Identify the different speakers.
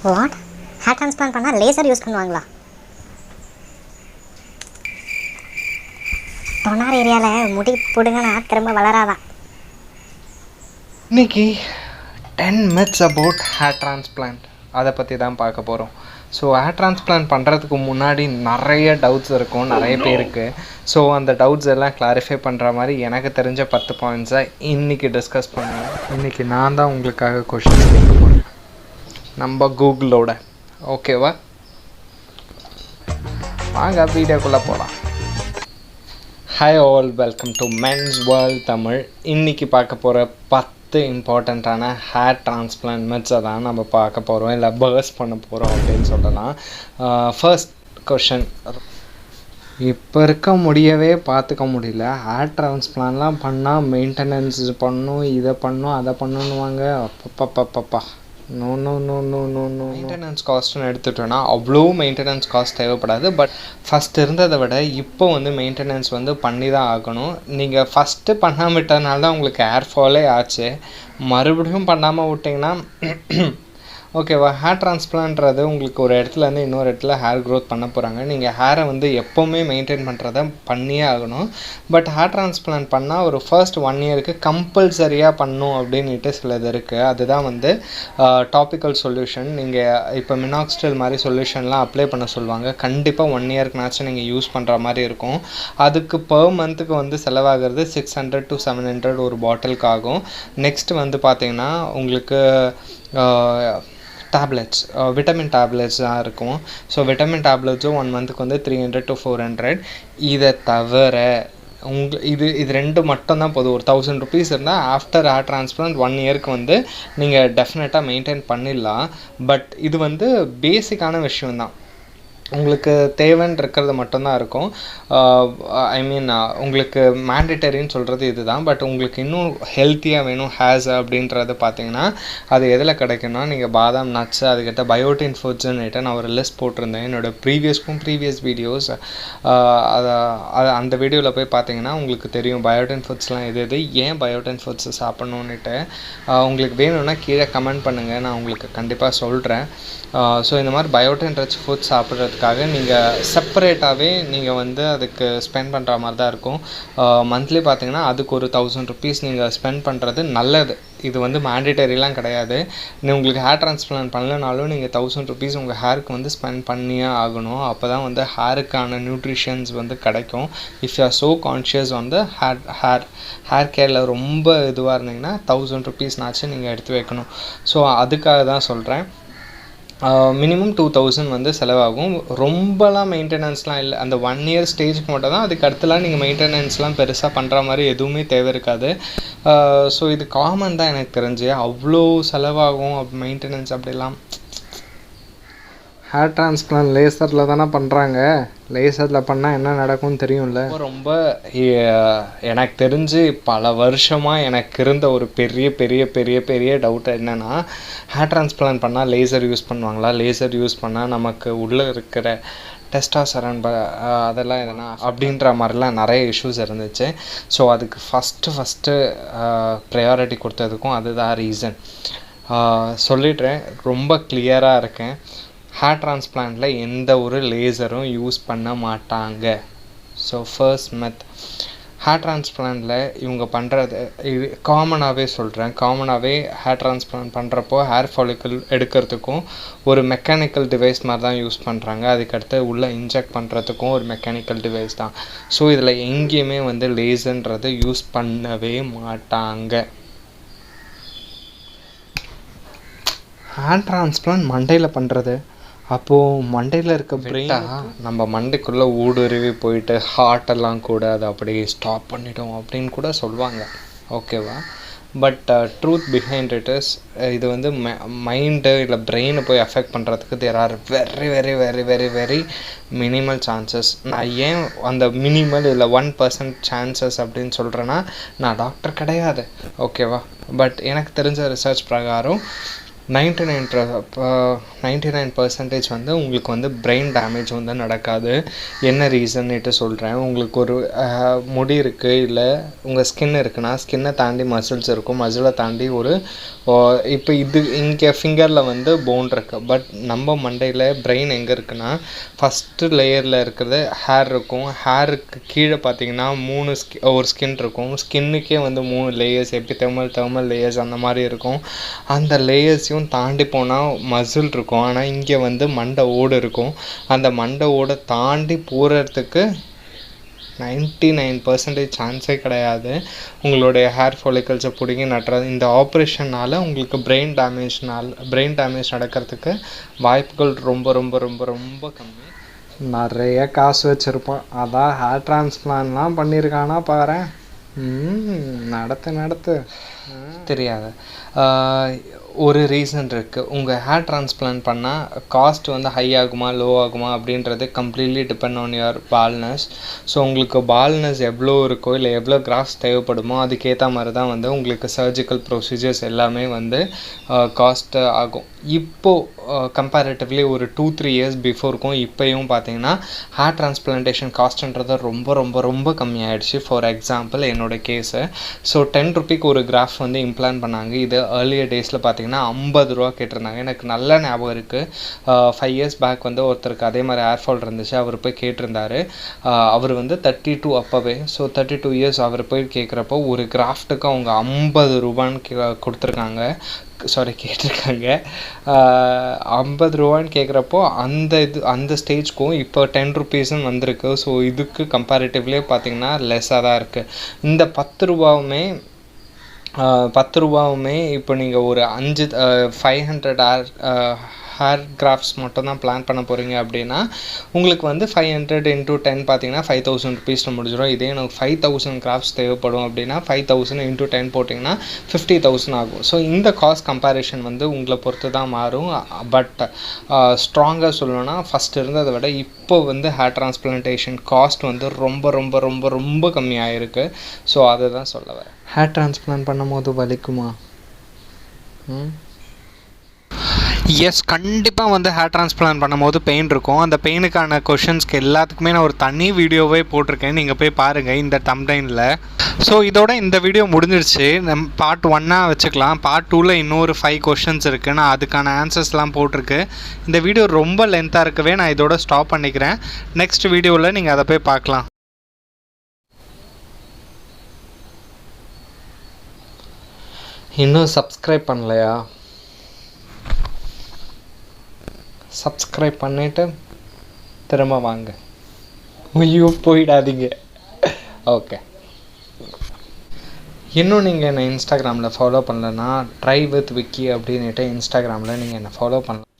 Speaker 1: What? Hair transplant பண்ணால் laser use பண்ணுவாங்களா? டொனார் ஏரியாவில் முடி பிடுங்கினா திரும்ப வளராதான்.
Speaker 2: இன்றைக்கி 10 myths about hair transplant அதை பற்றி தான் பார்க்க போகிறோம். ஸோ ஹேர் டிரான்ஸ்பிளான்ட் பண்ணுறதுக்கு முன்னாடி நிறைய டவுட்ஸ் இருக்கும் நிறைய பேருக்கு. ஸோ அந்த டவுட்ஸ் எல்லாம் கிளாரிஃபை பண்ணுற மாதிரி எனக்கு தெரிஞ்ச 10 பாயிண்ட்ஸை இன்றைக்கி டிஸ்கஸ் பண்ணுவேன். இன்றைக்கி நான் தான் உங்களுக்காக கொஷின்ஸ் கேட்க போகிறேன் நம்ம கூகுளோட. ஓகேவா? வாங்க வீடியோக்குள்ளே போகலாம். Hi all, welcome to men's world Tamil. இன்றைக்கி பார்க்க போகிற 10 இம்பார்ட்டண்ட்டான ஹேர் டிரான்ஸ்பிளான்ட் மெத்ட்ஸை தான் நம்ம பார்க்க போகிறோம், இல்லை பர்ஸ்ட் பண்ண போகிறோம் அப்படின்னு சொல்லலாம். ஃபர்ஸ்ட் கொஷின், இப்போ இருக்க முடியவே பார்த்துக்க முடியல. ஹேர் டிரான்ஸ்பிளான்ட்லாம் பண்ணால் மெயின்டெனன்ஸ் பண்ணணும், இதை பண்ணணும், அதை பண்ணணுவாங்க. அப்பப்பப்பப்பா, no no no no no no. Maintenance காஸ்ட்னு எடுத்துட்டோன்னா அவ்வளோ மெயின்டெனன்ஸ் காஸ்ட் தேவைப்படாது. பட் ஃபஸ்ட் இருந்ததை விட இப்போ வந்து மெயின்டெனன்ஸ் வந்து பண்ணி தான் ஆகணும். நீங்கள் ஃபஸ்ட்டு பண்ணாமல் விட்டதுனால தான் உங்களுக்கு ஹேர் ஃபாலே ஆச்சு. மறுபடியும் பண்ணாமல் விட்டிங்கன்னா ஓகேவா? ஹேர் டிரான்ஸ்பிளான்ட்றது உங்களுக்கு ஒரு இடத்துலேருந்து இன்னொரு இடத்துல ஹேர் க்ரோத் பண்ண போகிறாங்க. நீங்கள் ஹேரை வந்து எப்போவுமே மெயின்டைன் பண்ணுறத பண்ணியே ஆகணும். பட் ஹேர் டிரான்ஸ்பிளான்ட் பண்ணால் ஒரு ஃபர்ஸ்ட் 1 இயருக்கு கம்பல்சரியாக பண்ணணும் அப்படின்ட்டு சிலது இருக்குது. அதுதான் வந்து டாபிக்கல் சொல்யூஷன். நீங்கள் இப்போ மினாக்ஸ்டில் மாதிரி சொல்யூஷன்லாம் அப்ளை பண்ண சொல்லுவாங்க. கண்டிப்பாக 1 இயர்க்குனாச்சும் நீங்கள் யூஸ் பண்ணுற மாதிரி இருக்கும். அதுக்கு பெர் மந்த்துக்கு வந்து செலவாகிறது 600 to 700 ஒரு பாட்டிலுக்கு ஆகும். நெக்ஸ்ட் வந்து பார்த்திங்கன்னா உங்களுக்கு டேப்லெட்ஸ், விட்டமின் டேப்லெட்ஸ் தான் இருக்கும். ஸோ விட்டமின் டேப்லெட்ஸும் 1 மந்த்துக்கு வந்து 300 to 400. இதை தவிர இது ரெண்டு மட்டும் தான் போதும். ஒரு 1000 rupees இருந்தால் ஆஃப்டர் ஹேர் டிரான்ஸ்பிளான்ட் 1 இயருக்கு வந்து நீங்கள் டெஃபினட்டாக மெயின்டைன் பண்ணிடலாம். பட் இது வந்து பேசிக்கான விஷயம்தான். உங்களுக்கு தேவைன்னு இருக்கிறது மட்டும்தான் இருக்கும். ஐ மீன் உங்களுக்கு மேண்டேட்டரின்னு சொல்கிறது இது தான். பட் உங்களுக்கு இன்னும் ஹெல்த்தியாக வேணும் ஹேர்ஸ் அப்படின்றது பார்த்தீங்கன்னா அது எதில் கிடைக்குன்னா, நீங்கள் பாதாம் நட்ஸ், அதுக்கிட்ட பயோட்டின் ஃபுட்ஸுன்னுட்டு நான் ஒரு லிஸ்ட் போட்டிருந்தேன் என்னோடய ப்ரீவியஸ் வீடியோஸ். அந்த வீடியோவில் போய் பார்த்தீங்கன்னா உங்களுக்கு தெரியும் பயோட்டின் ஃபுட்ஸ்லாம் எது ஏன் பயோட்டின் ஃபுட்ஸ் சாப்பிட்ணுன்னுட்டு. உங்களுக்கு வேணும்னா கீழே கமெண்ட் பண்ணுங்கள், நான் உங்களுக்கு கண்டிப்பாக சொல்கிறேன். ஸோ இந்த மாதிரி பயோட்டின் ரிச் ஃபுட்ஸ் சாப்பிட்றதுக்காக நீங்கள் செப்பரேட்டாகவே நீங்கள் வந்து அதுக்கு ஸ்பெண்ட் பண்ணுற மாதிரி தான் இருக்கும். மந்த்லி பார்த்தீங்கன்னா அதுக்கு ஒரு 1000 rupees நீங்கள் ஸ்பெண்ட் பண்ணுறது நல்லது. இது வந்து மேண்டேட்டரிலாம் கிடையாது. உங்களுக்கு ஹேர் டிரான்ஸ்பிளான்ட் பண்ணலனாலும் நீங்கள் 1000 rupees உங்கள் ஹேருக்கு வந்து ஸ்பெண்ட் பண்ணியே ஆகணும். அப்போ தான் வந்து ஹேருக்கான நியூட்ரிஷன்ஸ் வந்து கிடைக்கும். If you are so conscious வந்து ஹேர் கேரில் ரொம்ப இதுவாக இருந்தீங்கன்னா 1000 rupeesனாச்சும் நீங்கள் எடுத்து வைக்கணும். ஸோ அதுக்காக தான் சொல்கிறேன். மினிமம் 2000 வந்து செலவாகும். ரொம்பலாம் மெயின்டெனன்ஸ்லாம் இல்லை. அந்த 1 இயர் ஸ்டேஜுக்கு மட்டும் தான். அதுக்கு அடுத்துலாம் நீங்கள் மெயின்டெனன்ஸ்லாம் பெருசாக பண்ணுற மாதிரி எதுவுமே தேவை இருக்காது. ஸோ இது காமன் தான் எனக்கு தெரிஞ்சு. அவ்வளோ செலவாகும் மெயின்டெனன்ஸ் அப்படிலாம். ஹேர் டிரான்ஸ்பிளான்ட் லேசரில் தானே பண்ணுறாங்க. லேசரில் பண்ணால் என்ன நடக்கும்னு தெரியும்ல. ரொம்ப எனக்கு தெரிஞ்சு பல வருஷமாக எனக்கு இருந்த ஒரு பெரிய பெரிய பெரிய பெரிய டவுட் என்னென்னா, ஹேர் டிரான்ஸ்பிளான்ட் பண்ணால் லேசர் யூஸ் பண்ணுவாங்களா? லேசர் யூஸ் பண்ணால் நமக்கு உள்ளே இருக்கிற டெஸ்டாஸ்டெரான் அதெல்லாம் எதனா அப்படின்ற மாதிரிலாம் நிறைய இஷ்யூஸ் இருந்துச்சு. ஸோ அதுக்கு ஃபஸ்ட்டு ப்ரையாரிட்டி கொடுத்ததுக்கும் அதுதான் ரீசன். சொல்லிடுறேன், ரொம்ப கிளியராக இருக்கேன். ஹேர் டிரான்ஸ்பிளான்ட்டில் எந்த ஒரு லேசரும் யூஸ் பண்ண மாட்டாங்க. ஸோ ஃபர்ஸ்ட் மெத், ஹேர் டிரான்ஸ்பிளான்ட்டில் இவங்க பண்ணுறது இது காமனாகவே சொல்கிறேன். காமனாகவே ஹேர் டிரான்ஸ்பிளான்ட் பண்ணுறப்போ ஹேர் ஃபாலிக்கல் எடுக்கிறதுக்கும் ஒரு மெக்கானிக்கல் டிவைஸ் மாதிரி தான் யூஸ் பண்ணுறாங்க. அதுக்கடுத்து உள்ளே இன்ஜெக்ட் பண்ணுறதுக்கும் ஒரு மெக்கானிக்கல் டிவைஸ் தான். ஸோ இதில் எங்கேயுமே வந்து லேசர்ன்றது யூஸ் பண்ணவே மாட்டாங்க. ஹேர் டிரான்ஸ்பிளான்ட் மண்டையில் பண்ணுறது, அப்போது மண்டையில் இருக்க பிரெயினாக நம்ம மண்டைக்குள்ளே ஊடுருவி போயிட்டு ஹார்ட்டெல்லாம் கூட அதை அப்படியே ஸ்டாப் பண்ணிட்டோம் அப்படின்னு கூட சொல்லுவாங்க. ஓகேவா? But truth behind it is, இது வந்து மைண்டு இல்லை பிரெயினை போய் அஃபெக்ட் பண்ணுறதுக்கு there are very very very very very minimal chances. நான் ஏன் அந்த மினிமல் இல்லை 1% சான்சஸ் அப்படின்னு சொல்கிறேன்னா, நான் டாக்டர் கிடையாது. ஓகேவா? பட் எனக்கு தெரிஞ்ச ரிசர்ச் பிரகாரம் 99% வந்து உங்களுக்கு வந்து பிரெயின் டேமேஜ் வந்து நடக்காது. என்ன ரீசன்னுட்டு சொல்கிறேன். உங்களுக்கு ஒரு முடி இருக்குது, இல்லை உங்கள் ஸ்கின் இருக்குன்னா ஸ்கின்னை தாண்டி மசில்ஸ் இருக்கும், மசிலை தாண்டி ஒரு இப்போ இங்கே ஃபிங்கரில் வந்து போன் இருக்குது. பட் நம்ம மண்டையில் பிரெயின் எங்கே இருக்குன்னா ஃபஸ்ட்டு லேயரில் இருக்கிறது ஹேர் இருக்கும். ஹேருக்கு கீழே பார்த்தீங்கன்னா ஒரு ஸ்கின் இருக்கும். ஸ்கின்னுக்கே வந்து 3 லேயர்ஸ், தெர்மல் லேயர்ஸ் அந்த மாதிரி இருக்கும். அந்த லேயர்ஸையும் தாண்டி போனால் மசில் இருக்கும். ஆனால் இங்கே வந்து மண்டை ஓடு இருக்கும். அந்த மண்டை ஓடை தாண்டி போகிறதுக்கு 99% சான்ஸே கிடையாது. உங்களுடைய ஹேர் ஃபாலிக்கல்ஸை பிடிங்கி நட்டுறது. இந்த ஆப்ரேஷனால் உங்களுக்கு பிரெயின் டேமேஜ் நடக்கிறதுக்கு வாய்ப்புகள் ரொம்ப ரொம்ப ரொம்ப ரொம்ப கம்மி. நிறைய காசு வச்சுருப்பான், அதான் ஹேர் டிரான்ஸ்பிளான்ட்லாம் பண்ணியிருக்கானா பாரு. நடத்து தெரியாது. ஒரு ரீசன் இருக்குது. உங்கள் ஹேர் டிரான்ஸ்பிளான்ட் பண்ணால் காஸ்ட் வந்து ஹை ஆகுமா லோ ஆகுமா அப்படின்றது completely depend on your baldness. So உங்களுக்கு பால்னஸ் எவ்வளோ இருக்கோ இல்லை எவ்வளோ கிராஃப்ட்ஸ் தேவைப்படுமோ அதுக்கேற்ற மாதிரி தான் வந்து உங்களுக்கு சர்ஜிக்கல் ப்ரொசீஜர்ஸ் எல்லாமே வந்து காஸ்ட் ஆகும். இப்போது கம்பேரிட்டிவ்லி ஒரு 2-3 இயர்ஸ் பிஃபோருக்கும் இப்போயும் பார்த்தீங்கன்னா ஹேர் டிரான்ஸ்பிளான்டேஷன் காஸ்ட்ன்றது ரொம்ப ரொம்ப ரொம்ப கம்மியாயிடுச்சு. ஃபார் எக்ஸாம்பிள் என்னோடய கேஸு. ஸோ 10 ரூபிக்கு ஒரு கிராஃப்ட் வந்து இம்ப்ளான்ட் பண்ணாங்க. இது ஏர்லியர் டேஸில் பார்த்தீங்கன்னா 50 ரூபா கேட்டிருந்தாங்க. எனக்கு நல்ல ஞாபகம் இருக்குது. 5 இயர்ஸ் பேக் வந்து ஒருத்தருக்கு அதே மாதிரி ஹேர் ஃபால் இருந்துச்சு. அவர் போய் கேட்டிருந்தார். அவர் வந்து 32 அப்போவே. ஸோ 32 இயர்ஸ் அவர் போய் கேட்குறப்போ ஒரு கிராஃப்ட்டுக்கு அவங்க 50 ரூபான்னு கேட்டிருக்காங்க. 50 ரூபான்னு கேட்குறப்போ அந்த ஸ்டேஜ்க்கும் இப்போ 10 ருபீஸ்ன்னு வந்திருக்கு. ஸோ இதுக்கு கம்பேரிட்டிவ்லேயே பார்த்தீங்கன்னா லெஸ்ஸாக தான் இருக்குது. இந்த 10 ரூபாவுமே இப்போ நீங்கள் ஒரு 500 ஹேர் கிராஃப்ட்ஸ் மட்டும் தான் பிளான் பண்ண போகிறீங்க அப்படின்னா உங்களுக்கு வந்து 500 × 10 பார்த்தீங்கன்னா 5000 ருபீஸில் முடிஞ்சிடும். இதே எனக்கு 5000 கிராஃப்ட்ஸ் தேவைப்படும் அப்படின்னா 5000 × 10 போட்டிங்கன்னா 50,000 ஆகும். ஸோ இந்த காஸ்ட் கம்பேரிஷன் வந்து உங்களை பொறுத்து தான் மாறும். பட் ஸ்ட்ராங்காக சொல்லணும்னா ஃபஸ்ட் இருந்ததை விட இப்போ வந்து ஹேர் டிரான்ஸ்பிளான்டேஷன் காஸ்ட் வந்து ரொம்ப ரொம்ப ரொம்ப ரொம்ப கம்மியாக இருக்குது. ஸோ அதை தான் சொல்ல வரேன். ஹேர் டிரான்ஸ்பிளான்ட் பண்ணும்போது வலிக்குமா? எஸ், கண்டிப்பாக வந்து ஹேர் டிரான்ஸ்பிளான்ட் பண்ணும்போது பெயின் இருக்கும். அந்த பெயினுக்கான கொஷின்ஸ்க்கு எல்லாத்துக்குமே நான் ஒரு தனி வீடியோவே போட்டிருக்கேன், நீங்கள் போய் பாருங்கள் இந்த தம்ப்நெயிலில். ஸோ இதோட இந்த வீடியோ முடிஞ்சிருச்சு. நம்ம பார்ட் 1 வச்சுக்கலாம். பார்ட் 2ல் இன்னொரு 5 கொஷின்ஸ் இருக்குது. நான் அதுக்கான ஆன்சர்ஸ்லாம் போட்டிருக்கு. இந்த வீடியோ ரொம்ப லென்த்தாக இருக்கவே நான் இதோட ஸ்டாப் பண்ணிக்கிறேன். நெக்ஸ்ட் வீடியோவில் நீங்கள் அதை போய் பார்க்கலாம். இன்னும் சப்ஸ்கிரைப் பண்ணலையா? சப்ஸ்கிரைப் பண்ணிவிட்டு திரும்ப வாங்க. ஐயோ போயிடாதீங்க. ஓகே, இன்னும் நீங்கள் என்னை இன்ஸ்டாகிராமில் ஃபாலோ பண்ணலன்னா ட்ரை வித் விக்கி அப்படின்னுட்டு இன்ஸ்டாகிராமில் நீங்கள் என்னை ஃபாலோ பண்ணலாம்.